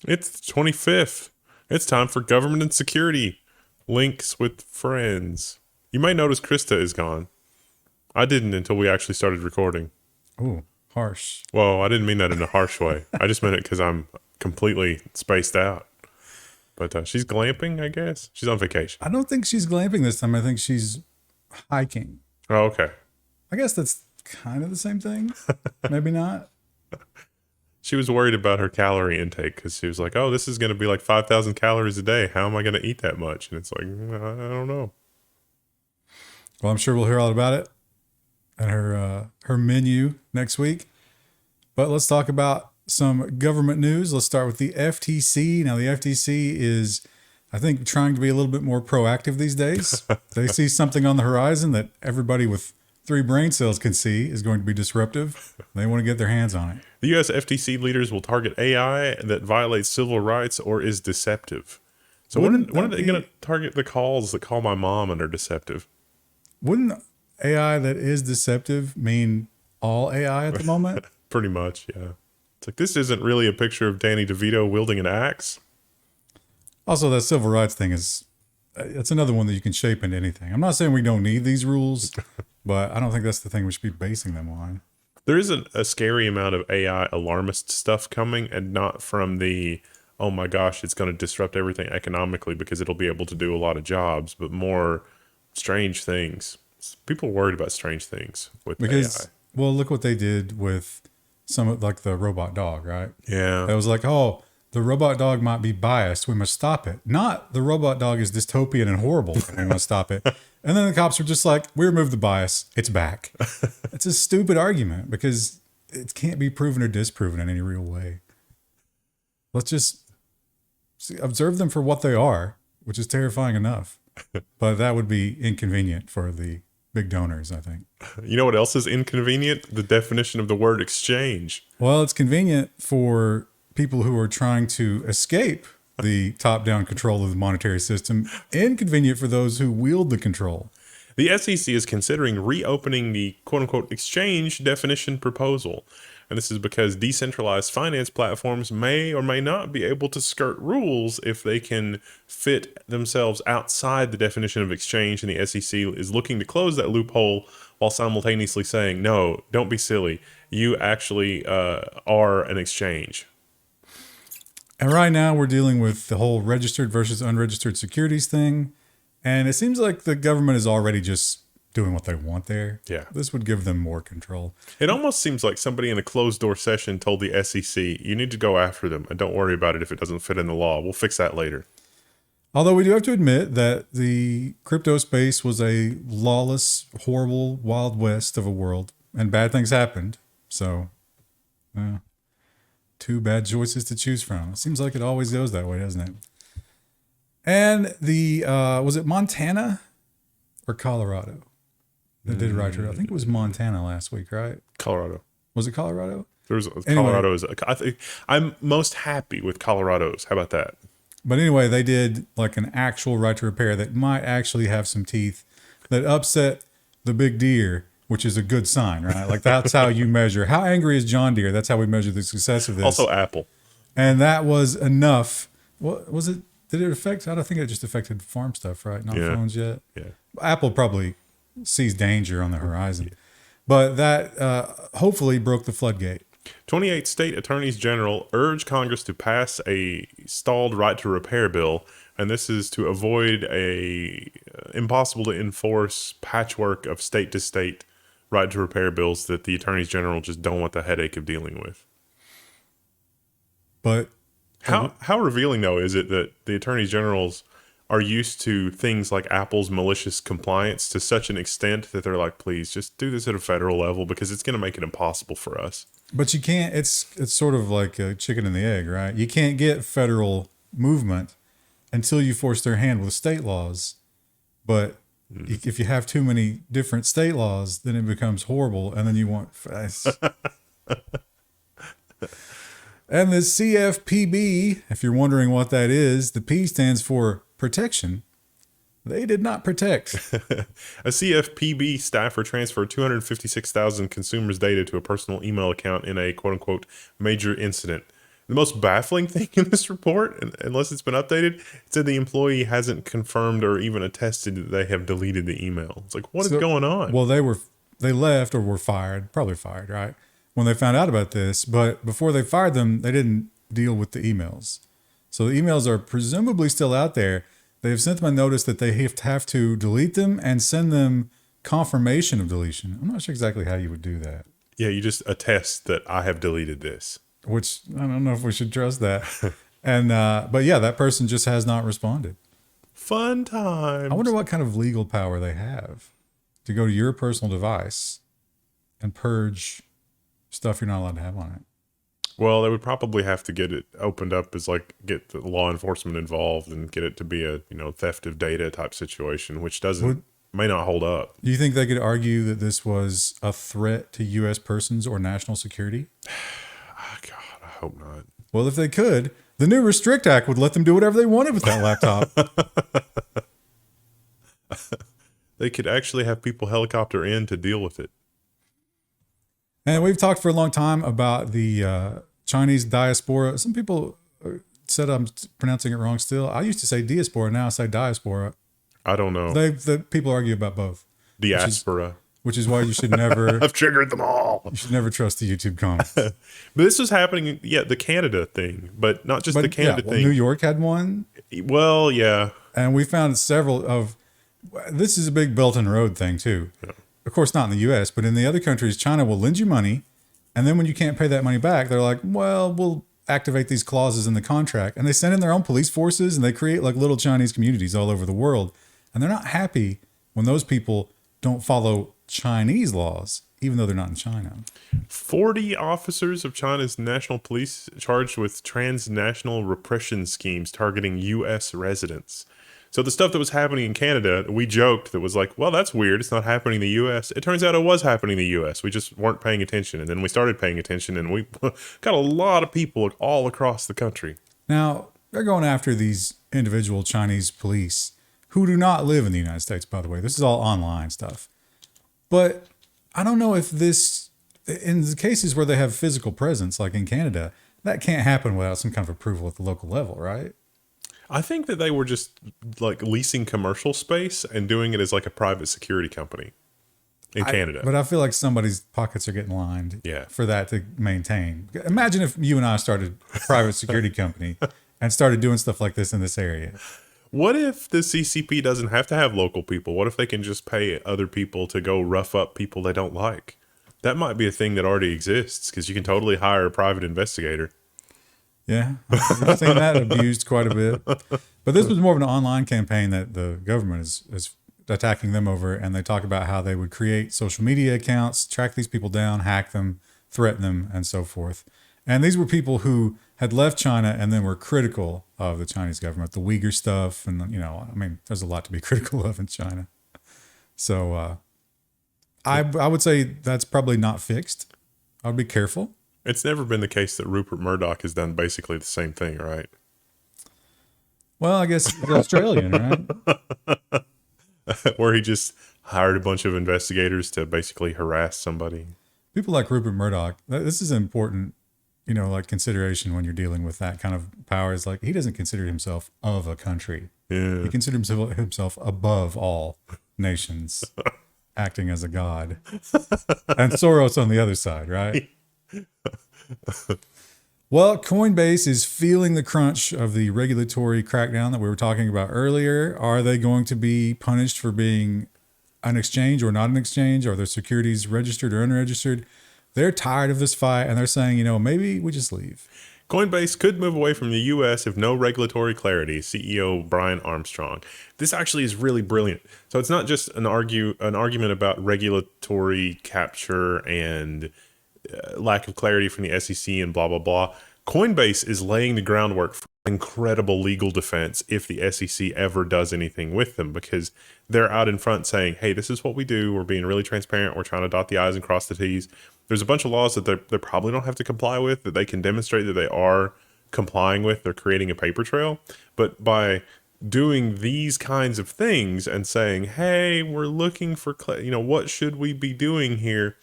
It's the 25th. It's time for government and security. Links with friends. You might notice Krista is gone. I didn't until we actually started recording. Ooh, harsh. Well, I didn't mean that in a harsh way. I just meant it because I'm completely spaced out. But she's glamping, I guess. She's on vacation. I don't think she's glamping this time. I think she's hiking. Oh, okay. I guess that's kind of the same thing. Maybe not. She was worried about her calorie intake because she was like, oh, this is going to be like 5,000 calories a day. How am I going to eat that much? And it's like, I don't know. Well, I'm sure we'll hear all about it and her menu next week. But let's talk about some government news. Let's start with the FTC. Now, the FTC is, I think, trying to be a little bit more proactive these days. They see something on the horizon that everybody with 3 brain cells can see is going to be disruptive. They want to get their hands on it. The U.S. FTC leaders will target AI that violates civil rights or is deceptive. So when are they going to target the calls that call my mom and are deceptive? Wouldn't AI that is deceptive mean all AI at the moment? Pretty much, yeah. It's like, this isn't really a picture of Danny DeVito wielding an axe. Also, that civil rights thing it's another one that you can shape into anything. I'm not saying we don't need these rules, but I don't think that's the thing we should be basing them on. There is a scary amount of AI alarmist stuff coming, and not from the, oh my gosh, it's going to disrupt everything economically because it'll be able to do a lot of jobs, but more strange things. People are worried about strange things with AI. Well, look what they did with some of like the robot dog, right? Yeah. It was like, oh, the robot dog might be biased. We must stop it. Not the robot dog is dystopian and horrible. And we must stop it. And then the cops were just like, we removed the bias. It's back. It's a stupid argument because it can't be proven or disproven in any real way. Let's just observe them for what they are, which is terrifying enough. But that would be inconvenient for the big donors, I think. You know what else is inconvenient? The definition of the word exchange. Well, it's convenient for people who are trying to escape the top-down control of the monetary system, inconvenient for those who wield the control. The SEC is considering reopening the quote-unquote exchange definition proposal. And this is because decentralized finance platforms may or may not be able to skirt rules if they can fit themselves outside the definition of exchange. And the SEC is looking to close that loophole while simultaneously saying, no, don't be silly. You actually are an exchange. And right now we're dealing with the whole registered versus unregistered securities thing. And it seems like the government is already just doing what they want there. Yeah. This would give them more control. It almost seems like somebody in a closed door session told the SEC, you need to go after them and don't worry about it if it doesn't fit in the law. We'll fix that later. Although we do have to admit that the crypto space was a lawless, horrible, wild west of a world and bad things happened. So, two bad choices to choose from. It seems like it always goes that way, doesn't it? And the, was it Montana or Colorado that did right to it? I think it was Montana last week, right? Colorado. Was it Colorado? Colorado I'm most happy with Colorado's. How about that? But anyway, they did like an actual right to repair that might actually have some teeth that upset the big deer, which is a good sign, right? Like that's how you measure. How angry is John Deere? That's how we measure the success of this. Also Apple. And that was enough. What was it? Did it affect? I don't think it just affected farm stuff, right? Not phones yet. Yeah. Apple probably sees danger on the horizon. But that hopefully broke the floodgate. 28 state attorneys general urge Congress to pass a stalled right to repair bill, and this is to avoid a impossible to enforce patchwork of state to state right to repair bills that the attorneys general just don't want the headache of dealing with. But how revealing though is it that the attorneys generals are used to things like Apple's malicious compliance to such an extent that they're like, please just do this at a federal level because it's going to make it impossible for us. But you can't, it's sort of like a chicken and the egg, right? You can't get federal movement until you force their hand with state laws. But if you have too many different state laws, then it becomes horrible. And then you want, and the CFPB, if you're wondering what that is, the P stands for protection. They did not protect. A CFPB staffer transferred 256,000 consumers' data to a personal email account in a quote-unquote major incident. The most baffling thing in this report, unless it's been updated, it said the employee hasn't confirmed or even attested that they have deleted the email. It's like, what is going on? Well, they left or were fired, probably fired, right? When they found out about this, but before they fired them, they didn't deal with the emails. So the emails are presumably still out there. They have sent them a notice that they have to delete them and send them confirmation of deletion. I'm not sure exactly how you would do that. Yeah, you just attest that I have deleted this. Which I don't know if we should trust that. And but yeah, that person just has not responded. Fun time. I wonder what kind of legal power they have to go to your personal device and purge stuff you're not allowed to have on it. Well, they would probably have to get it opened up as like get the law enforcement involved and get it to be a theft of data type situation, which may not hold up. Do you think they could argue that this was a threat to U.S. persons or national security? Oh, God, I hope not. Well, if they could, the new Restrict Act would let them do whatever they wanted with that laptop. They could actually have people helicopter in to deal with it. And we've talked for a long time about the Chinese diaspora. Some people said I'm pronouncing it wrong still. I used to say diaspora. Now I say diaspora. I don't know. The people argue about both. Diaspora. Which is why you should never... I've triggered them all. You should never trust the YouTube comments. But this was happening, the Canada thing, but not just the Canada thing. New York had one. Well, yeah. And we found several of... This is a big Belt and Road thing, too. Yeah. Of course, not in the U.S., but in the other countries, China will lend you money, and then when you can't pay that money back, they're like, well, we'll activate these clauses in the contract. And they send in their own police forces, and they create like little Chinese communities all over the world. And they're not happy when those people don't follow Chinese laws, even though they're not in China. 40 officers of China's national police charged with transnational repression schemes targeting U.S. residents. So the stuff that was happening in Canada, we joked that was like, well, that's weird. It's not happening in the U.S. It turns out it was happening in the U.S. We just weren't paying attention. And then we started paying attention, and we got a lot of people all across the country. Now, they're going after these individual Chinese police who do not live in the United States, by the way. This is all online stuff. But I don't know if this, in the cases where they have physical presence, like in Canada, that can't happen without some kind of approval at the local level, right? I think that they were just like leasing commercial space and doing it as like a private security company in Canada. But I feel like somebody's pockets are getting lined for that to maintain. Imagine if you and I started a private security company and started doing stuff like this in this area. What if the CCP doesn't have to have local people? What if they can just pay other people to go rough up people they don't like? That might be a thing that already exists because you can totally hire a private investigator. Yeah, I've seen that abused quite a bit. But this was more of an online campaign that the government is attacking them over, and they talk about how they would create social media accounts, track these people down, hack them, threaten them, and so forth. And these were people who had left China and then were critical of the Chinese government, the Uyghur stuff, and there's a lot to be critical of in China. So I would say that's probably not fixed. I would be careful. It's never been the case that Rupert Murdoch has done basically the same thing, right? Well, I guess he's Australian, right? Where he just hired a bunch of investigators to basically harass somebody. People like Rupert Murdoch, this is important, like consideration when you're dealing with that kind of power. Is like he doesn't consider himself of a country. Yeah. He considers himself above all nations, acting as a god. And Soros on the other side, right? Well, Coinbase is feeling the crunch of the regulatory crackdown that we were talking about earlier. Are they going to be punished for being an exchange or not an exchange? Are their securities registered or unregistered? They're tired of this fight, and they're saying, maybe we just leave. Coinbase could move away from the U.S. if no regulatory clarity, CEO Brian Armstrong. This actually is really brilliant. So it's not just an argument about regulatory capture and lack of clarity from the SEC and blah, blah, blah. Coinbase is laying the groundwork for incredible legal defense if the SEC ever does anything with them, because they're out in front saying, hey, this is what we do. We're being really transparent. We're trying to dot the I's and cross the T's. There's a bunch of laws that they probably don't have to comply with, that they can demonstrate that they are complying with. They're creating a paper trail. But by doing these kinds of things and saying, hey, we're looking for, what should we be doing here?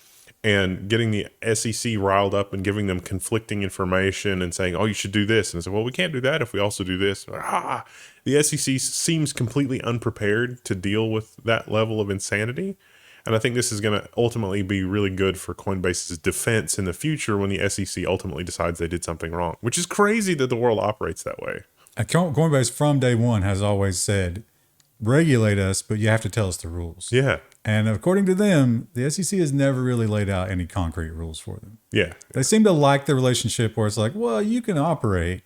and getting the SEC riled up and giving them conflicting information and saying, oh, you should do this. And I said, well, we can't do that if we also do this. The SEC seems completely unprepared to deal with that level of insanity. And I think this is going to ultimately be really good for Coinbase's defense in the future when the SEC ultimately decides they did something wrong, which is crazy that the world operates that way. Coinbase from day one has always said, regulate us, but you have to tell us the rules. Yeah. And according to them, the SEC has never really laid out any concrete rules for them. Yeah. They seem to like the relationship where it's like, well, you can operate,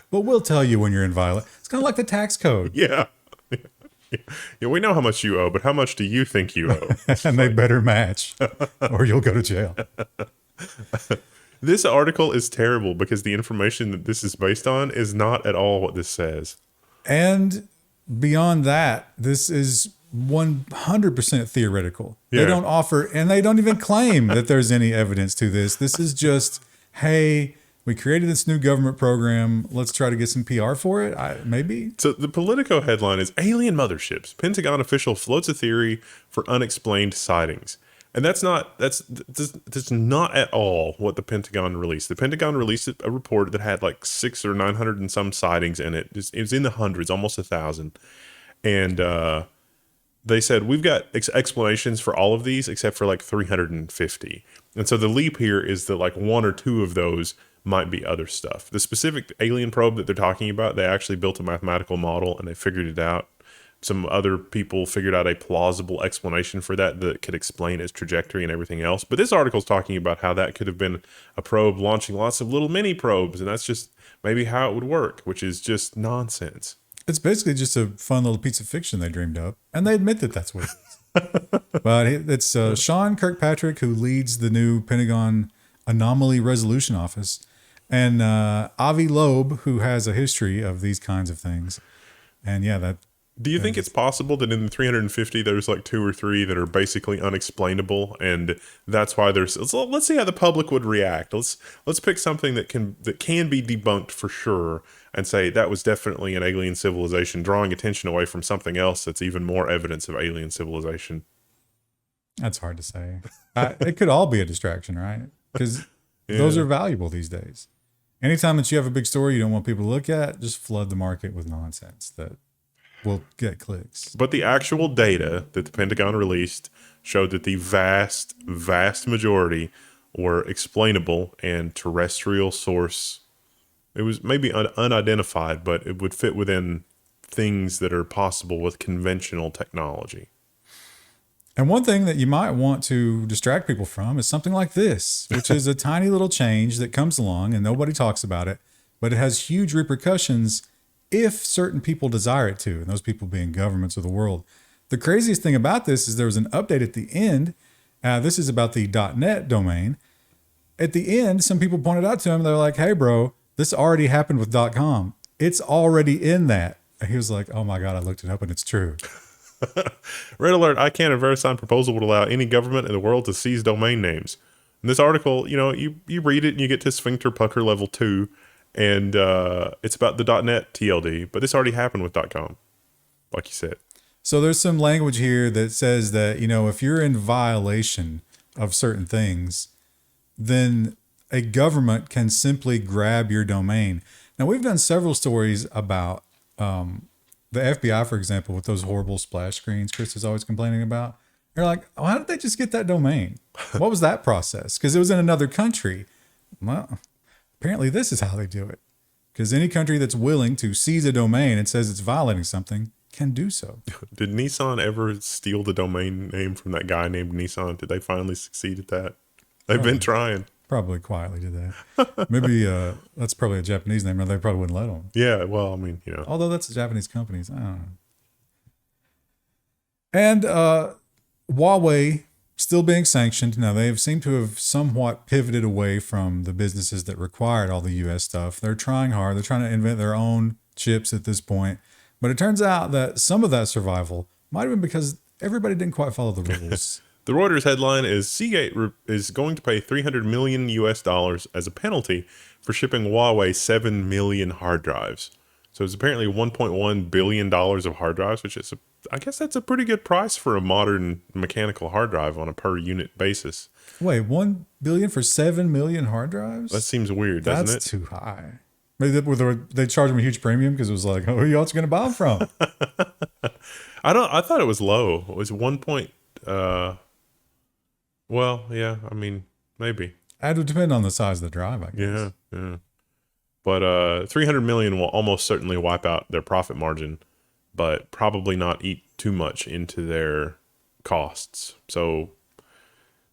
but we'll tell you when you're in violation. It's kind of like the tax code. Yeah. Yeah, we know how much you owe, but how much do you think you owe? And they better match or you'll go to jail. This article is terrible because the information that this is based on is not at all what this says. And beyond that, this is 100% theoretical. Yeah. They don't offer, and they don't even claim that there's any evidence to this. This is just, hey, we created this new government program. Let's try to get some PR for it. Maybe. So the Politico headline is Alien Motherships. Pentagon official floats a theory for unexplained sightings. And that's not at all what the Pentagon released. The Pentagon released a report that had like 600 or 900 and some sightings in it. It was in the hundreds, almost 1,000. And they said, we've got explanations for all of these except for like 350. And so the leap here is that like one or two of those might be other stuff. The specific alien probe that they're talking about, they actually built a mathematical model and they figured it out. Some other people figured out a plausible explanation for that could explain its trajectory and everything else. But this article is talking about how that could have been a probe launching lots of little mini probes, and that's just maybe how it would work, which is just nonsense. It's basically just a fun little piece of fiction they dreamed up, and they admit that that's what it is. But it's Sean Kirkpatrick, who leads the new Pentagon Anomaly Resolution Office, and Avi Loeb, who has a history of these kinds of things. And yeah, that. Do you think it's possible that in the 350 there's like 2 or 3 that are basically unexplainable, and that's why let's see how the public would react. Let's pick something that can be debunked for sure and say that was definitely an alien civilization, drawing attention away from something else that's even more evidence of alien civilization. That's hard to say. It could all be a distraction, right? Because those are valuable these days. Anytime that you have a big story you don't want people to look at, just flood the market with nonsense that will get clicks. But the actual data that the Pentagon released showed that the vast, vast majority were explainable and terrestrial source. It was maybe unidentified, but it would fit within things that are possible with conventional technology. And one thing that you might want to distract people from is something like this, which is a tiny little change that comes along and nobody talks about it, but it has huge repercussions if certain people desire it to, and those people being governments of the world. The craziest thing about this is there was an update at the end. This is about the .net domain. At the end, some people pointed out to him, they're like, hey, bro, this already happened with .com. It's already in that. And he was like, oh my God, I looked it up and it's true. Red alert, ICANN and Verisign proposal would allow any government in the world to seize domain names. In this article, you read it and you get to sphincter pucker level 2, and it's about the .net TLD, but this already happened with .com, like you said. So there's some language here that says that, if you're in violation of certain things, then a government can simply grab your domain. Now, we've done several stories about the FBI, for example, with those horrible splash screens Chris is always complaining about. You're like, oh, how did they just get that domain? What was that process? Because it was in another country. Well, apparently this is how they do it. Because any country that's willing to seize a domain and says it's violating something can do so. Did Nissan ever steal the domain name from that guy named Nissan? Did they finally succeed at that? They've been trying. Probably quietly did that. Maybe that's probably a Japanese name, or they probably wouldn't let them. Yeah, well, I mean, Although that's a Japanese company, I don't know. And Huawei still being sanctioned. Now, they seem to have somewhat pivoted away from the businesses that required all the U.S. stuff. They're trying hard. They're trying to invent their own chips at this point. But it turns out that some of that survival might have been because everybody didn't quite follow the rules. The Reuters headline is Seagate is going to pay $300 million as a penalty for shipping Huawei 7 million hard drives. So it's apparently $1.1 billion of hard drives, which is a I guess that's a pretty good price for a modern mechanical hard drive on a per unit basis. Wait, 1 billion for 7 million hard drives? That seems weird, doesn't That's it? too high. Maybe they charged them a huge premium because it was like, oh, who y'all's going to buy them from? I thought it was low. It was 1 point. Well, yeah. I mean, maybe. It would depend on the size of the drive, I guess. Yeah. But 300 million will almost certainly wipe out their profit margin, but probably not eat too much into their costs. So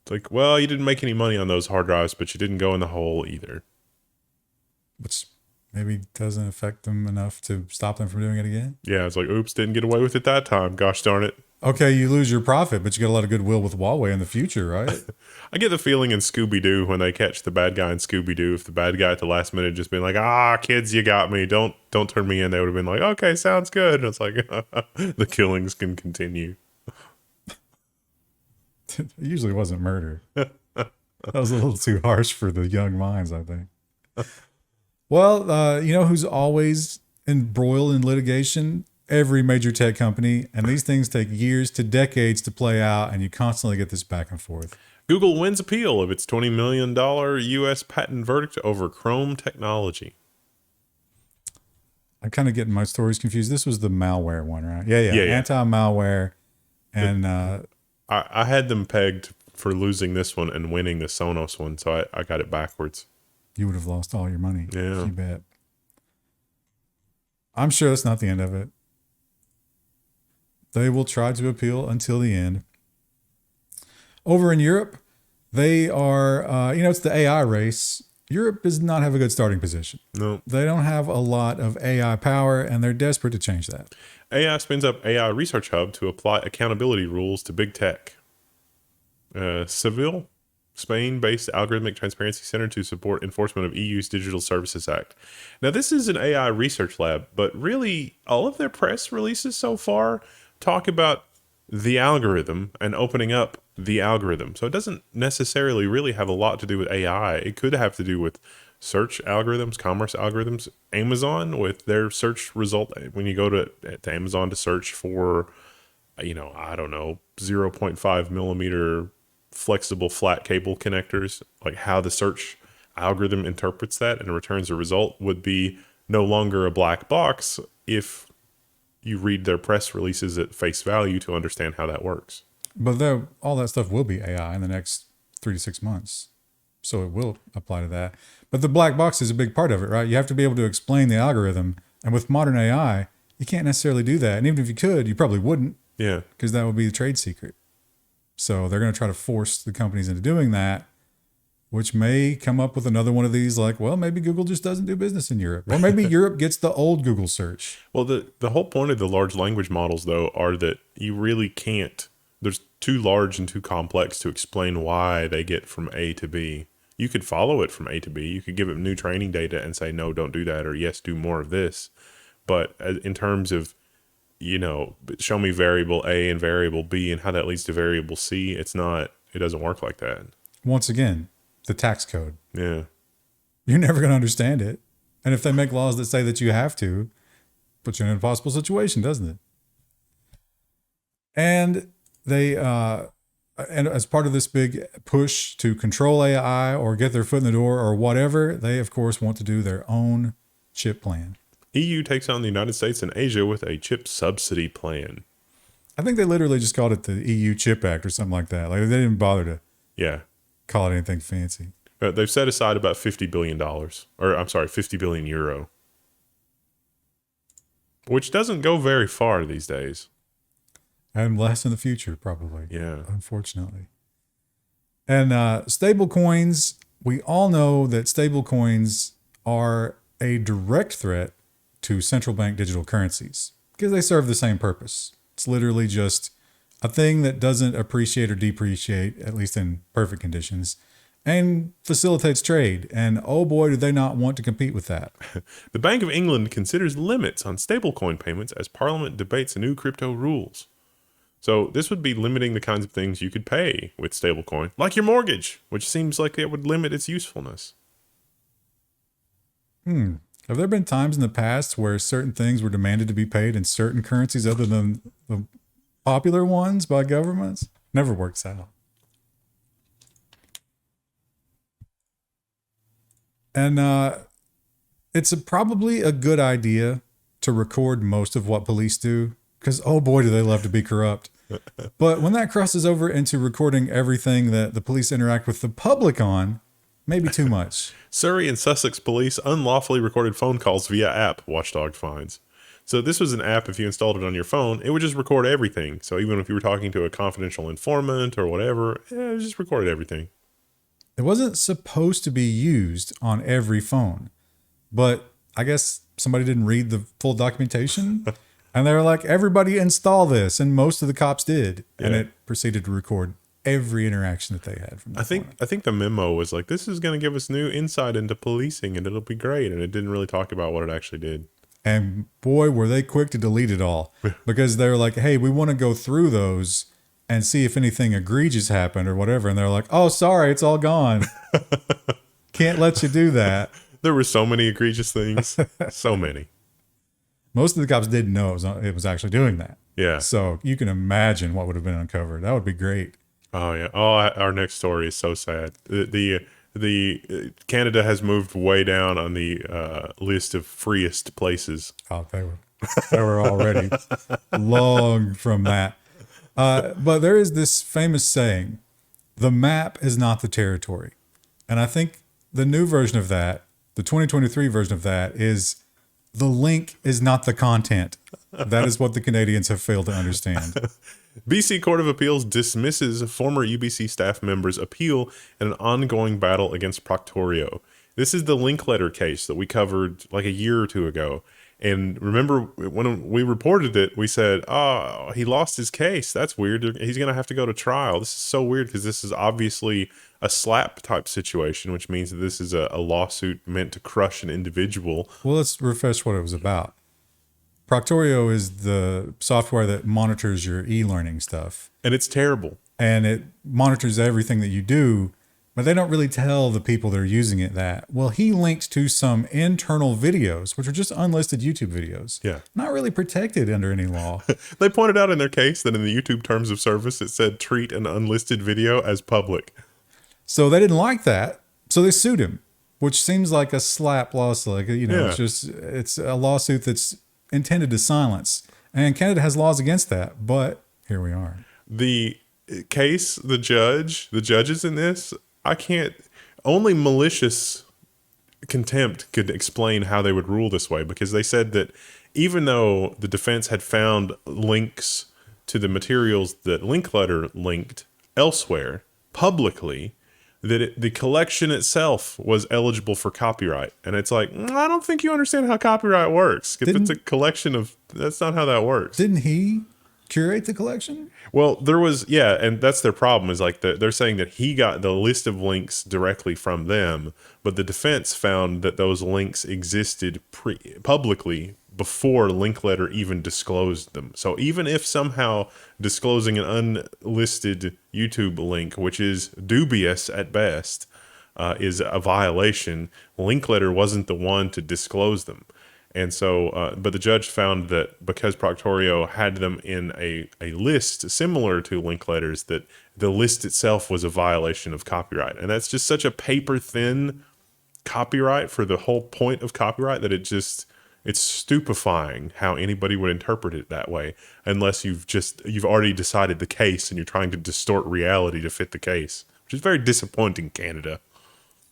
it's like, well, you didn't make any money on those hard drives, but you didn't go in the hole either. Which maybe doesn't affect them enough to stop them from doing it again. Yeah, it's like, oops, didn't get away with it that time. Gosh darn it. Okay, you lose your profit, but you got a lot of goodwill with Huawei in the future, right? I get the feeling in Scooby-Doo when they catch the bad guy in Scooby-Doo, if the bad guy at the last minute just been like, kids, you got me. Don't turn me in. They would have been like, okay, sounds good. And it's like, the killings can continue. It usually wasn't murder. That was a little too harsh for the young minds, I think. Well, you know who's always embroiled in litigation? Every major tech company. And these things take years to decades to play out, and you constantly get this back and forth. Google wins appeal of its $20 million U.S. patent verdict over Chrome technology. I'm kind of getting my stories confused. This was the malware one, right? Yeah. Yeah. Anti-malware. And I had them pegged for losing this one and winning the Sonos one, so I got it backwards. you would have lost all your money. Yeah. You bet. I'm sure that's not the end of it. They will try to appeal until the end. Over in Europe, they are, it's the AI race. Europe does not have a good starting position. No. They don't have a lot of AI power, and they're desperate to change that. AI spins up AI Research Hub to apply accountability rules to big tech. Seville, Spain-based algorithmic transparency center to support enforcement of EU's Digital Services Act. Now, this is an AI research lab, but really all of their press releases so far talk about the algorithm and opening up the algorithm. So it doesn't necessarily really have a lot to do with AI. It could have to do with search algorithms, commerce algorithms. Amazon with their search result, when you go to Amazon to search for, I don't know, 0.5 millimeter flexible flat cable connectors, like how the search algorithm interprets that and returns a result would be no longer a black box if you read their press releases at face value to understand how that works. But all that stuff will be AI in the next 3 to 6 months. So it will apply to that. But the black box is a big part of it, right? You have to be able to explain the algorithm. And with modern AI, you can't necessarily do that. And even if you could, you probably wouldn't. Yeah. Because that would be the trade secret. So they're going to try to force the companies into doing that, which may come up with another one of these like, well, maybe Google just doesn't do business in Europe. Or maybe Europe gets the old Google search. Well, the whole point of the large language models, though, are that you really can't. There's too large and too complex to explain why they get from A to B. You could follow it from A to B. You could give it new training data and say, no, don't do that, or yes, do more of this. But in terms of, show me variable A and variable B and how that leads to variable C, it doesn't work like that. Once again, the tax code. Yeah. You're never going to understand it. And if they make laws that say that you have to, puts you in an impossible situation, doesn't it? And they, and as part of this big push to control AI or get their foot in the door or whatever, they, of course, want to do their own chip plan. EU takes on the United States and Asia with a chip subsidy plan. I think they literally just called it the EU Chip Act or something like that. Like they didn't bother to call it anything fancy. They've set aside about $50 billion, or I'm sorry, 50 billion euro, which doesn't go very far these days. And less in the future, probably. Yeah. Unfortunately. And stable coins, we all know that stable coins are a direct threat to central bank digital currencies because they serve the same purpose. It's literally just a thing that doesn't appreciate or depreciate, at least in perfect conditions, and facilitates trade. And oh boy, do they not want to compete with that. The Bank of England considers limits on stablecoin payments as Parliament debates new crypto rules. So this would be limiting the kinds of things you could pay with stablecoin, like your mortgage, which seems like it would limit its usefulness. Have there been times in the past where certain things were demanded to be paid in certain currencies other than the popular ones by governments. Never works out. And it's probably a good idea to record most of what police do, because oh boy, do they love to be corrupt. But when that crosses over into recording everything that the police interact with the public on, maybe too much. Surrey and Sussex police unlawfully recorded phone calls via app, watchdog finds. So this was an app, if you installed it on your phone, it would just record everything. So even if you were talking to a confidential informant or whatever, it just recorded everything. It wasn't supposed to be used on every phone, but I guess somebody didn't read the full documentation. And they were like, everybody install this. And most of the cops did. Yeah. And it proceeded to record every interaction that they had from I think the memo was like, this is going to give us new insight into policing and it'll be great. And it didn't really talk about what it actually did. And boy, were they quick to delete it all, because they were like, hey, we want to go through those and see if anything egregious happened or whatever. And they're like, oh, sorry, it's all gone. Can't let you do that. There were so many egregious things. So many. Most of the cops didn't know it was actually doing that. Yeah. So you can imagine what would have been uncovered. That would be great. Oh yeah. Oh, our next story is so sad. The Canada has moved way down on the list of freest places. Oh, they were already long from that. But there is this famous saying, the map is not the territory. And I think the new version of that, the 2023 version of that, is the link is not the content. That is what the Canadians have failed to understand. BC Court of Appeals dismisses former UBC staff members' appeal in an ongoing battle against Proctorio. This is the link letter case that we covered like a year or two ago. And remember when we reported it, we said, oh, he lost his case. That's weird. He's going to have to go to trial. This is so weird because this is obviously a slap type situation, which means that this is a lawsuit meant to crush an individual. Well, let's refresh what it was about. Proctorio is the software that monitors your e-learning stuff. And it's terrible. And it monitors everything that you do, but they don't really tell the people that are using it that. Well, he linked to some internal videos, which are just unlisted YouTube videos. Yeah. Not really protected under any law. They pointed out in their case that in the YouTube terms of service, it said treat an unlisted video as public. So they didn't like that. So they sued him, which seems like a slap lawsuit. Like, yeah. It's a lawsuit that's intended to silence. And Canada has laws against that, but here we are. The case, the judges in this, only malicious contempt could explain how they would rule this way, because they said that even though the defense had found links to the materials that Linkletter linked elsewhere publicly, that the collection itself was eligible for copyright. And it's like, I don't think you understand how copyright works. If it's a collection of, that's not how that works. Didn't he curate the collection? Well, there was, yeah, and that's their problem, is like they're saying that he got the list of links directly from them, but the defense found that those links existed publicly before Linkletter even disclosed them. So even if somehow disclosing an unlisted YouTube link, which is dubious at best, is a violation, Linkletter wasn't the one to disclose them. And so, but the judge found that because Proctorio had them in a list similar to Linkletter's, that the list itself was a violation of copyright. And that's just such a paper thin copyright for the whole point of copyright that it's stupefying how anybody would interpret it that way, unless you've already decided the case and you're trying to distort reality to fit the case, which is very disappointing, Canada.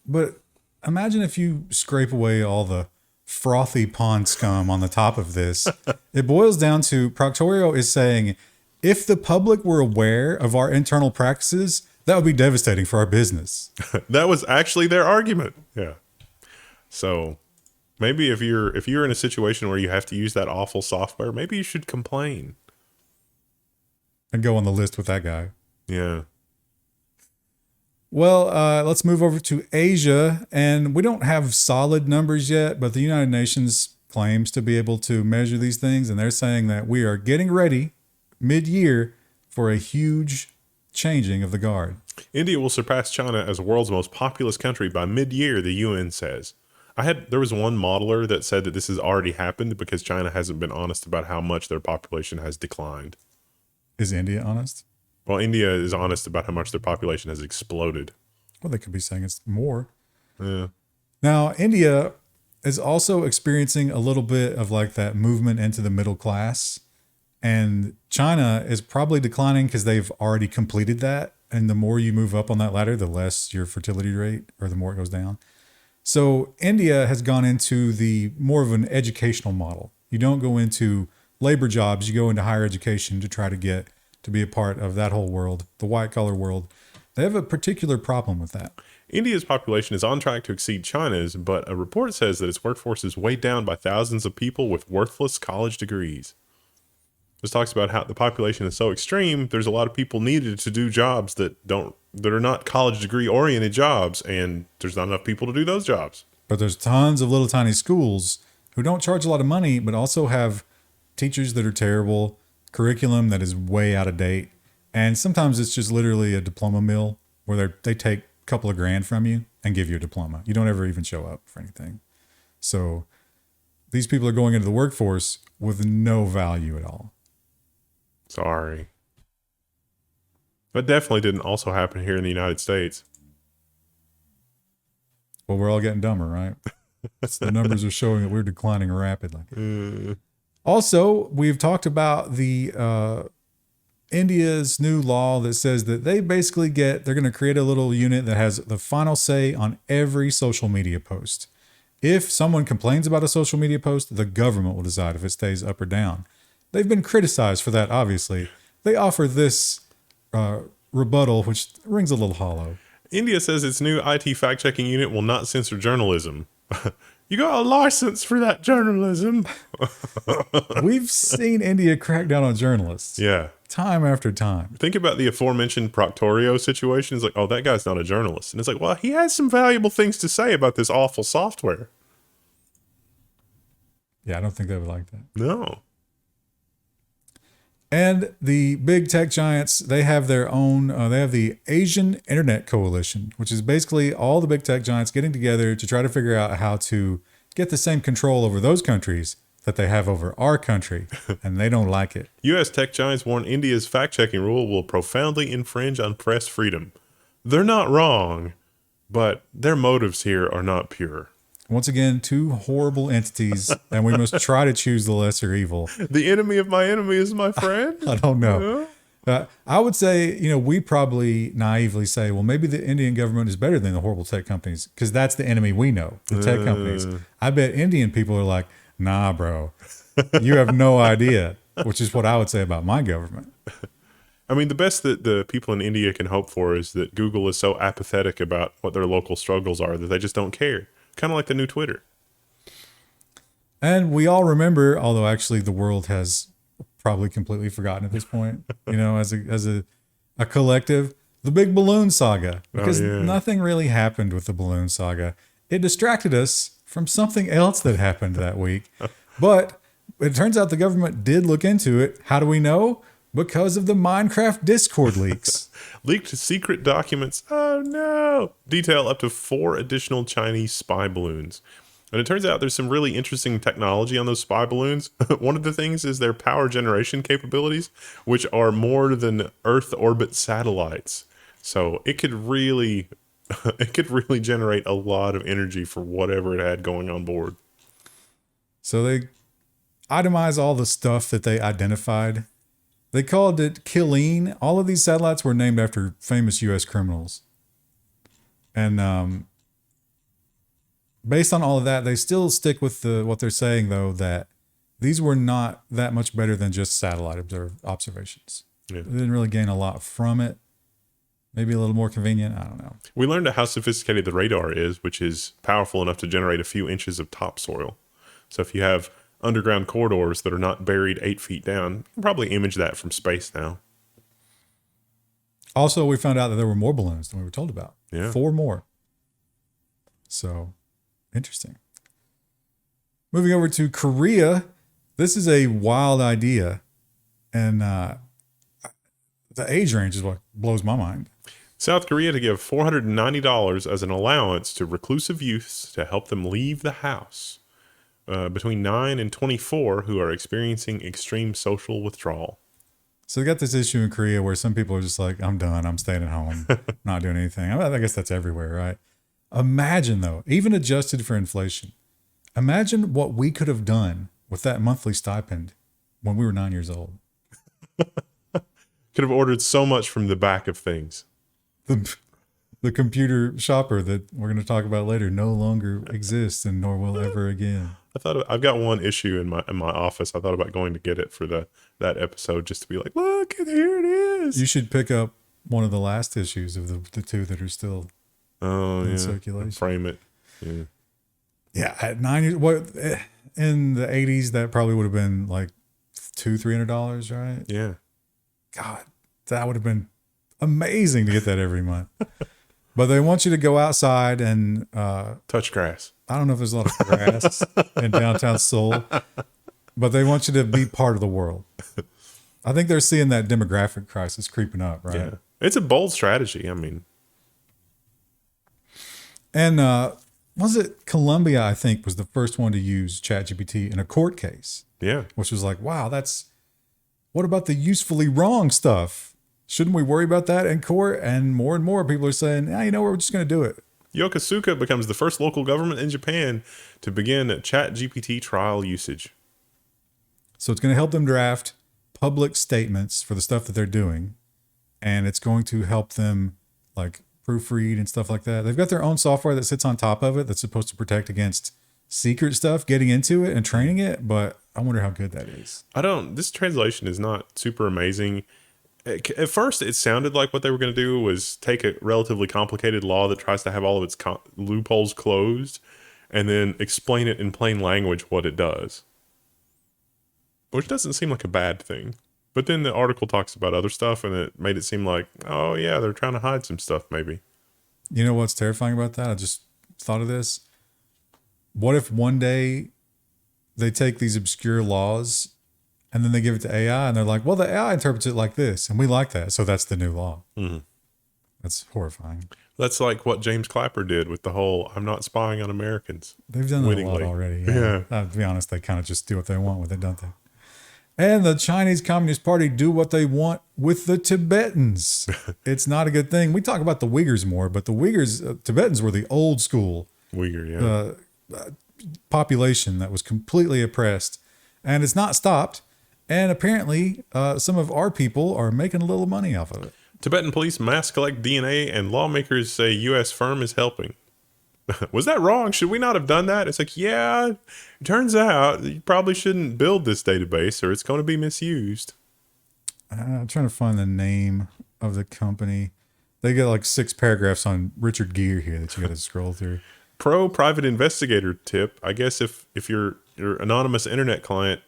But imagine if you scrape away all the frothy pond scum on the top of this. It boils down to Proctorio is saying, if the public were aware of our internal practices, that would be devastating for our business. That was actually their argument. Yeah. So maybe if you're in a situation where you have to use that awful software, maybe you should complain and go on the list with that guy. Yeah. Well, let's move over to Asia, and we don't have solid numbers yet, but the United Nations claims to be able to measure these things, and they're saying that we are getting ready mid-year for a huge changing of the guard. India will surpass China as the world's most populous country by mid-year, the UN says. There was one modeler that said that this has already happened because China hasn't been honest about how much their population has declined. Is India honest? Well, India is honest about how much their population has exploded. Well, they could be saying it's more. Yeah. Now, India is also experiencing a little bit of like that movement into the middle class. And China is probably declining because they've already completed that. And the more you move up on that ladder, the less your fertility rate or the more it goes down. So India has gone into the more of an educational model. You don't go into labor jobs, you go into higher education to try to get to be a part of that whole world, the white collar world. They have a particular problem with that. India's population is on track to exceed China's, but a report says that its workforce is weighed down by thousands of people with worthless college degrees. This talks about how the population is so extreme, there's a lot of people needed to do jobs that are not college degree oriented jobs, and there's not enough people to do those jobs. But there's tons of little tiny schools who don't charge a lot of money, but also have teachers that are terrible, curriculum that is way out of date. And sometimes it's just literally a diploma mill where they take a couple of grand from you and give you a diploma. You don't ever even show up for anything. So these people are going into the workforce with no value at all. Sorry. That definitely didn't also happen here in the United States. Well, we're all getting dumber, right? The numbers are showing that we're declining rapidly. Also, we've talked about the India's new law that says that they're going to create a little unit that has the final say on every social media post. If someone complains about a social media post, the government will decide if it stays up or down. They've been criticized for that, obviously. They offer this rebuttal, which rings a little hollow. India says its new IT fact-checking unit will not censor journalism. You got a license for that journalism. We've seen India crack down on journalists. Yeah. Time after time. Think about the aforementioned Proctorio situation. It's like, oh, that guy's not a journalist. And it's like, well, he has some valuable things to say about this awful software. Yeah, I don't think they would like that. No. And the big tech giants, they have their own, they have the Asian Internet Coalition, which is basically all the big tech giants getting together to try to figure out how to get the same control over those countries that they have over our country, and they don't like it. U.S. tech giants warn India's fact-checking rule will profoundly infringe on press freedom. They're not wrong, but their motives here are not pure. Once again, two horrible entities, and we must try to choose the lesser evil. The enemy of my enemy is my friend? I don't know. I would say, we probably naively say, well, maybe the Indian government is better than the horrible tech companies because that's the enemy we know, the tech companies. I bet Indian people are like, nah, bro, you have no idea, which is what I would say about my government. I mean, the best that the people in India can hope for is that Google is so apathetic about what their local struggles are that they just don't care. Kind of like the new Twitter. And we all remember, although actually the world has probably completely forgotten at this point, as a collective, the big balloon saga, because nothing really happened with the balloon saga. It distracted us from something else that happened that week. But it turns out the government did look into it. How do we know? Because of the Minecraft Discord leaks. Leaked secret documents. Oh no! Detail up to 4 additional Chinese spy balloons. And it turns out there's some really interesting technology on those spy balloons. One of the things is their power generation capabilities, which are more than Earth orbit satellites. So it could really generate a lot of energy for whatever it had going on board. So they itemize all the stuff that they identified. They called it Killeen. All of these satellites were named after famous U.S. criminals. And based on all of that, they still stick with what they're saying, though, that these were not that much better than just satellite observations. Yeah. They didn't really gain a lot from it. Maybe a little more convenient. I don't know. We learned how sophisticated the radar is, which is powerful enough to generate a few inches of topsoil. So if you have underground corridors that are not buried 8 feet down, you can probably image that from space now. Also, we found out that there were more balloons than we were told about. Yeah. 4 more. So, interesting. Moving over to Korea. This is a wild idea. And the age range is what blows my mind. South Korea to give $490 as an allowance to reclusive youths to help them leave the house. Between 9 and 24 who are experiencing extreme social withdrawal. So they got this issue in Korea where some people are just like, I'm done. I'm staying at home, not doing anything. I guess that's everywhere, right? Imagine though, even adjusted for inflation, imagine what we could have done with that monthly stipend when we were 9 years old. Could have ordered so much from the back of things. The computer shopper that we're going to talk about later no longer exists and nor will ever again. I've got one issue in my office. I thought about going to get it for that episode just to be like, look, here it is. You should pick up one of the last issues of the two that are still in circulation. Frame it. Yeah. Yeah, at 9 years, what in the 80s that probably would have been like $200-$300, right? Yeah. God, that would have been amazing to get that every month. But they want you to go outside and touch grass. I don't know if there's a lot of grass in downtown Seoul, but they want you to be part of the world. I think they're seeing that demographic crisis creeping up, right? Yeah. It's a bold strategy. I mean, and was it Colombia, I think, was the first one to use ChatGPT in a court case. Yeah. Which was like, wow, what about the usefully wrong stuff? Shouldn't we worry about that in court? And more people are saying, you know, we're just going to do it. Yokosuka becomes the first local government in Japan to begin ChatGPT trial usage. So it's going to help them draft public statements for the stuff that they're doing. And it's going to help them like proofread and stuff like that. They've got their own software that sits on top of it that's supposed to protect against secret stuff, getting into it and training it. But I wonder how good that is. This translation is not super amazing. At first, it sounded like what they were going to do was take a relatively complicated law that tries to have all of its loopholes closed and then explain it in plain language what it does, which doesn't seem like a bad thing. But then the article talks about other stuff and it made it seem like, oh yeah, they're trying to hide some stuff maybe. You know what's terrifying about that? I just thought of this. What if one day they take these obscure laws and then they give it to AI and they're like, well, the AI interprets it like this and we like that. So that's the new law. Mm-hmm. That's horrifying. That's like what James Clapper did with the whole, I'm not spying on Americans. They've done that a lot already. Yeah. To be honest, they kind of just do what they want with it, don't they? And the Chinese Communist Party do what they want with the Tibetans. It's not a good thing. We talk about the Uyghurs more, but the Uyghurs, Tibetans were the old school population that was completely oppressed. And it's not stopped. And apparently, some of our people are making a little money off of it. Tibetan police mass collect DNA and lawmakers say U.S. firm is helping. Was that wrong? Should we not have done that? It's like, yeah, it turns out you probably shouldn't build this database or it's going to be misused. I'm trying to find the name of the company. They got like 6 paragraphs on Richard Gere here that you got to scroll through. Pro private investigator tip. I guess if your anonymous internet client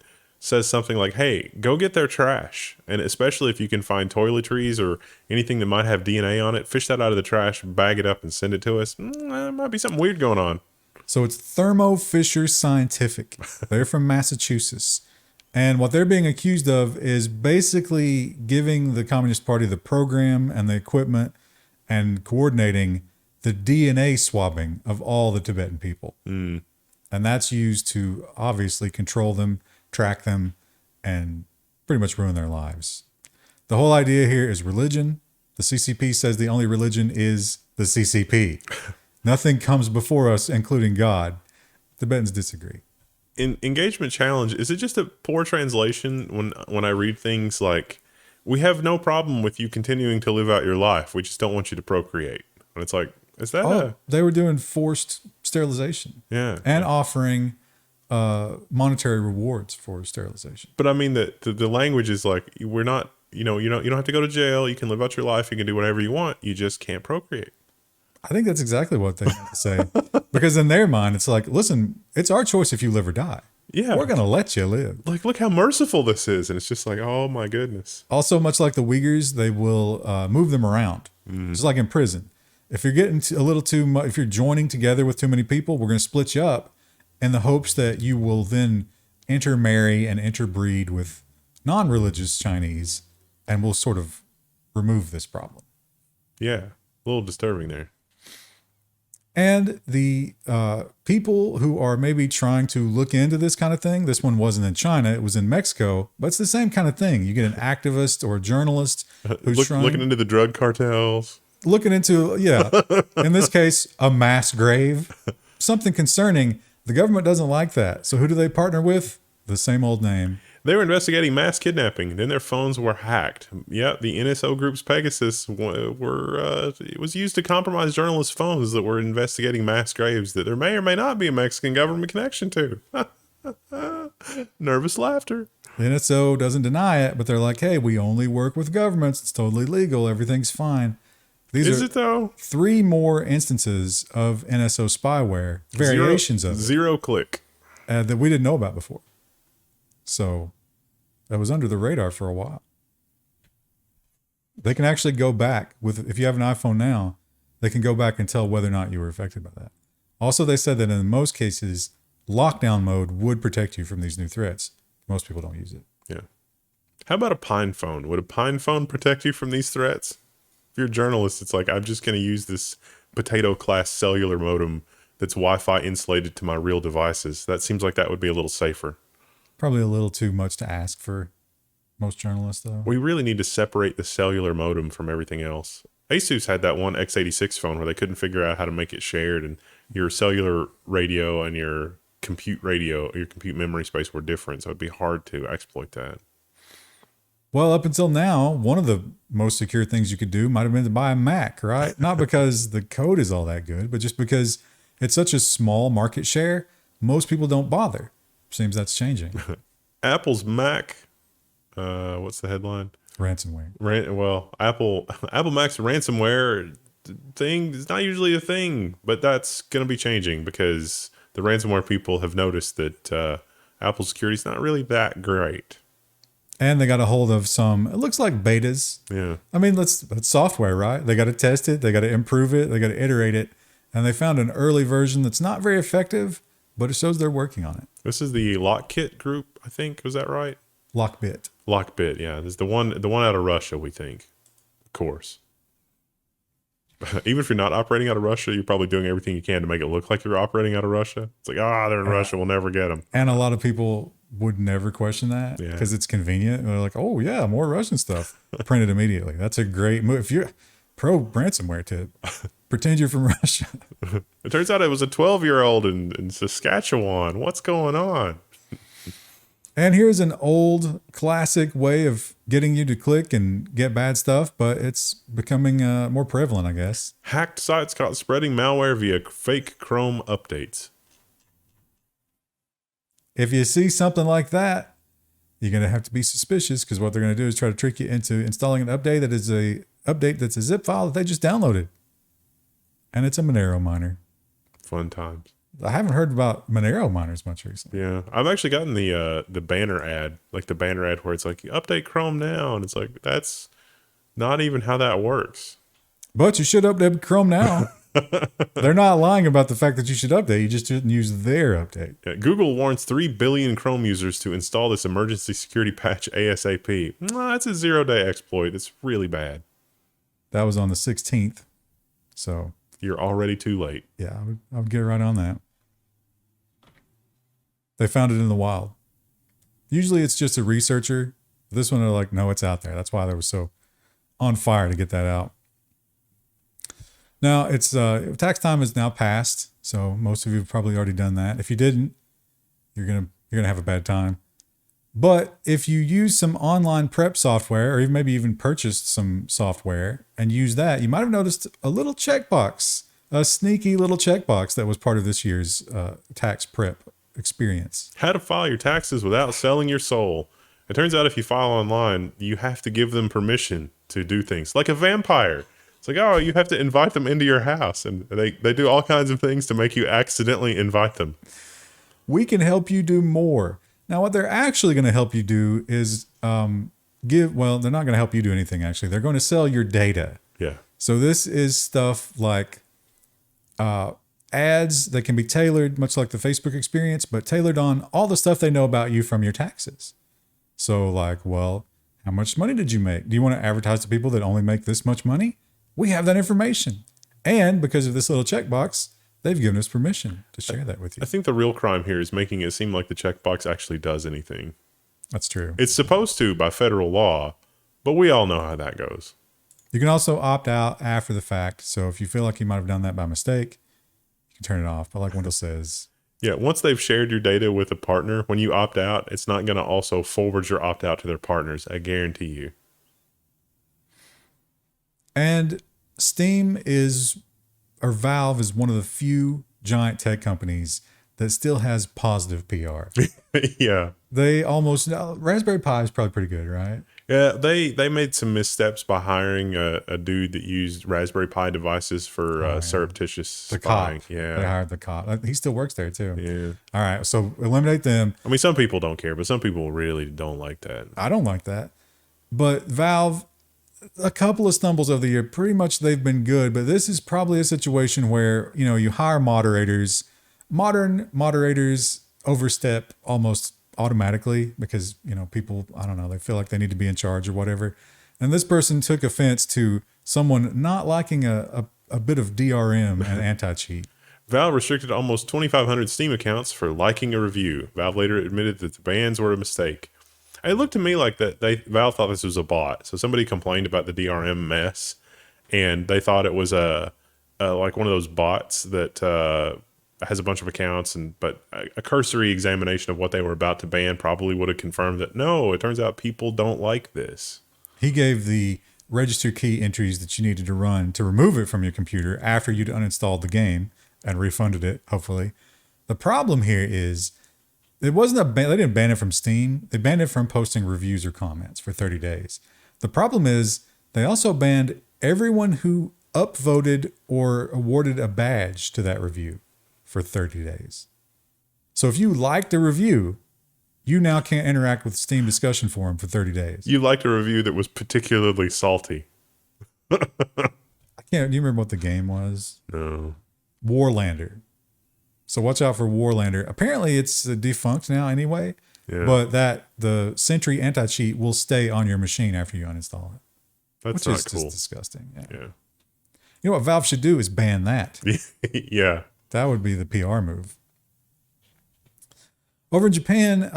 says something like, hey, go get their trash. And especially if you can find toiletries or anything that might have DNA on it, fish that out of the trash, bag it up and send it to us. There might be something weird going on. So it's Thermo Fisher Scientific. They're from Massachusetts. And what they're being accused of is basically giving the Communist Party the program and the equipment and coordinating the DNA swabbing of all the Tibetan people. Mm. And that's used to obviously control them, track them, and pretty much ruin their lives. The whole idea here is religion. The CCP says the only religion is the CCP. Nothing comes before us, including God. Tibetans disagree. In engagement challenge, is it just a poor translation when I read things like, we have no problem with you continuing to live out your life. We just don't want you to procreate. And it's like, is that they were doing forced sterilization. Yeah. And offering monetary rewards for sterilization. But I mean, the language is like, we're not, you don't have to go to jail. You can live out your life. You can do whatever you want. You just can't procreate. I think that's exactly what they have to say. Because in their mind, it's like, listen, it's our choice if you live or die. Yeah. We're going to let you live. Like, look how merciful this is. And it's just like, oh my goodness. Also, much like the Uyghurs, they will move them around. Just like in prison. If you're getting a little too much, if you're joining together with too many people, we're going to split you up in the hopes that you will then intermarry and interbreed with non-religious Chinese, and we'll sort of remove this problem. Yeah. A little disturbing there. And the people who are maybe trying to look into this kind of thing, this one wasn't in China, it was in Mexico, but it's the same kind of thing. You get an activist or a journalist who's looking into the drug cartels. Looking into, in this case, a mass grave, something concerning. The government doesn't like that. So who do they partner with? The same old name. They were investigating mass kidnapping. Then their phones were hacked. Yeah, the NSO group's Pegasus it was used to compromise journalists' phones that were investigating mass graves that there may or may not be a Mexican government connection to. Nervous laughter. The NSO doesn't deny it, but they're like, hey, we only work with governments. It's totally legal. Everything's fine. Is it though? 3 more instances of NSO spyware, variations of it. Zero click. That we didn't know about before. So that was under the radar for a while. They can actually go back if you have an iPhone now, they can go back and tell whether or not you were affected by that. Also, they said that in most cases, lockdown mode would protect you from these new threats. Most people don't use it. Yeah. How about a Pine phone? Would a Pine phone protect you from these threats? If you're a journalist, it's like, I'm just going to use this potato class cellular modem that's Wi-Fi insulated to my real devices. That seems like that would be a little safer. Probably a little too much to ask for most journalists, though. We really need to separate the cellular modem from everything else. Asus had that one x86 phone where they couldn't figure out how to make it shared, and your cellular radio and your compute memory space were different, so it'd be hard to exploit that. Well, up until now, one of the most secure things you could do might have been to buy a Mac, right? Not because the code is all that good, but just because it's such a small market share, most people don't bother. Seems that's changing. Apple's Mac, what's the headline? Ransomware. Apple Mac's ransomware thing is not usually a thing, but that's going to be changing because the ransomware people have noticed that Apple security is not really that great. And they got a hold of some, it looks like betas. Yeah. I mean, that's software, right? They got to test it. They got to improve it. They got to iterate it. And they found an early version that's not very effective, but it shows they're working on it. This is the LockKit group, I think. Was that right? LockBit. LockBit, yeah. This is the one out of Russia, we think. Of course. Even if you're not operating out of Russia, you're probably doing everything you can to make it look like you're operating out of Russia. It's like, they're in Russia. We'll never get them. And a lot of people would never question that because it's convenient. They're like, oh, yeah, more Russian stuff. Print it immediately. That's a great move. If you're pro ransomware tip, pretend you're from Russia. It turns out it was a 12-year-old in Saskatchewan. What's going on? And here's an old classic way of getting you to click and get bad stuff, but it's becoming more prevalent, I guess. Hacked sites caught spreading malware via fake Chrome updates. If you see something like that, you're going to have to be suspicious because what they're going to do is try to trick you into installing an update that is a update that's a zip file that they just downloaded. And it's a Monero miner. Fun times. I haven't heard about Monero miners much recently. Yeah, I've actually gotten the banner ad, like the banner ad where it's like, update Chrome now. And it's like, that's not even how that works. But you should update Chrome now. They're not lying about the fact that you should update. You just didn't use their update. Yeah, Google warns 3 billion Chrome users to install this emergency security patch ASAP. That's a 0-day exploit. It's really bad. That was on the 16th. So you're already too late. Yeah, I would get right on that. They found it in the wild. Usually it's just a researcher. This one, they're like, no, it's out there. That's why they were so on fire to get that out. Now, it's tax time is now passed, so most of you have probably already done that. If you didn't, you're gonna have a bad time. But if you use some online prep software, or even maybe even purchased some software and use that, you might have noticed a little checkbox, a sneaky little checkbox that was part of this year's tax prep experience. How to file your taxes without selling your soul. It turns out if you file online, you have to give them permission to do things like a vampire. It's like, oh, you have to invite them into your house, and they do all kinds of things to make you accidentally invite them. We can help you do more. Now, what they're actually going to help you do is they're not going to help you do anything, actually. They're going to sell your data. Yeah. So this is stuff like ads that can be tailored, much like the Facebook experience, but tailored on all the stuff they know about you from your taxes. So like, well, how much money did you make? Do you want to advertise to people that only make this much money? We have that information. And because of this little checkbox, They've given us permission to share that with you. I think the real crime here is making it seem like the checkbox actually does anything. That's true. It's supposed to by federal law, but we all know how that goes. You can also opt out after the fact. So if you feel like you might have done that by mistake, you can turn it off. But like Wendell says, Yeah, once they've shared your data with a partner, when you opt out, it's not going to also forward your opt out to their partners. I guarantee you. and Steam Valve is one of the few giant tech companies that still has positive PR. Yeah. They almost, Raspberry Pi is probably pretty good, right? Yeah, they made some missteps by hiring a dude that used Raspberry Pi devices for surreptitious The spying. cop. Yeah. They hired the cop. He still works there too. Yeah. All right. So eliminate them. I mean, some people don't care, but some people really don't like that. I don't like that. But Valve, a couple of stumbles of the year, pretty much they've been good. But this is probably a situation where, you hire moderators. Modern moderators overstep almost automatically because, people, I don't know, they feel like they need to be in charge or whatever. And this person took offense to someone not liking a bit of DRM and anti-cheat. Valve restricted almost 2,500 Steam accounts for liking a review. Valve later admitted that the bans were a mistake. It looked to me like that Valve thought this was a bot. So somebody complained about the DRM mess, and they thought it was like one of those bots that has a bunch of accounts, but a cursory examination of what they were about to ban probably would have confirmed that no, it turns out people don't like this. He gave the register key entries that you needed to run to remove it from your computer after you'd uninstalled the game and refunded it, hopefully. The problem here is it wasn't a ban. They didn't ban it from Steam. They banned it from posting reviews or comments for 30 days. The problem is they also banned everyone who upvoted or awarded a badge to that review for 30 days. So if you liked a review, you now can't interact with Steam discussion forum for 30 days. You liked a review that was particularly salty. I can't. Do you remember what the game was? No. Warlander. So watch out for Warlander. Apparently it's defunct now anyway. Yeah. But the Sentry anti-cheat will stay on your machine after you uninstall it. That's which not is cool. just disgusting. Yeah. Yeah. You know what Valve should do is ban that. Yeah. That would be the PR move. Over in Japan,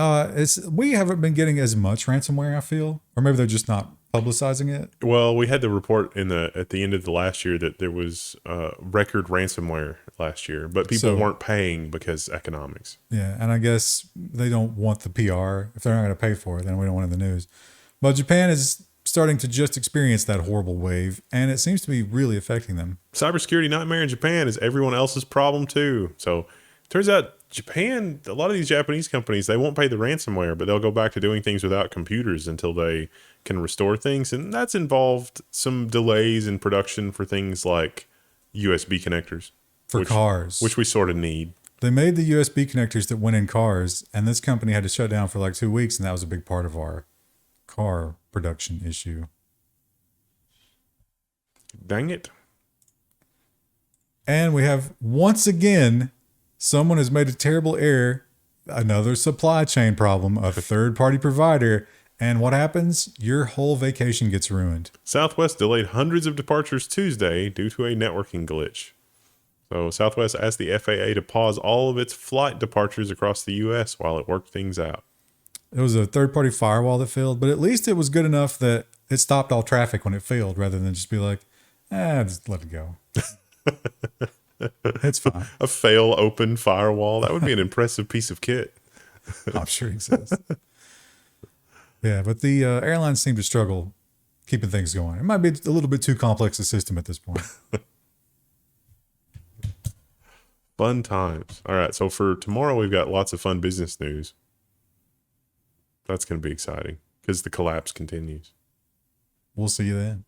we haven't been getting as much ransomware, I feel. Or maybe they're just not publicizing it. Well, we had the report at the end of the last year that there was record ransomware last year, but people weren't paying because economics. Yeah, and I guess they don't want the PR. If they're not going to pay for it, then we don't want it in the news. But Japan is starting to just experience that horrible wave, and it seems to be really affecting them. Cybersecurity nightmare in Japan is everyone else's problem too. So turns out Japan, a lot of these Japanese companies, they won't pay the ransomware, but they'll go back to doing things without computers until they can restore things. And that's involved some delays in production for things like USB connectors. For cars. Which we sort of need. They made the USB connectors that went in cars, and this company had to shut down for like 2 weeks, and that was a big part of our car production issue. Dang it. And we have, once again, someone has made a terrible error, another supply chain problem, a third-party provider, and what happens? Your whole vacation gets ruined. Southwest delayed hundreds of departures Tuesday due to a networking glitch. So Southwest asked the FAA to pause all of its flight departures across the U.S. while it worked things out. It was a third-party firewall that failed, but at least it was good enough that it stopped all traffic when it failed, rather than just be like, just let it go. It's fine. A fail open firewall. That would be an impressive piece of kit. I'm sure he says. Yeah, but the airlines seem to struggle keeping things going. It might be a little bit too complex a system at this point. Fun times. All right, so for tomorrow, we've got lots of fun business news. That's going to be exciting because the collapse continues. We'll see you then.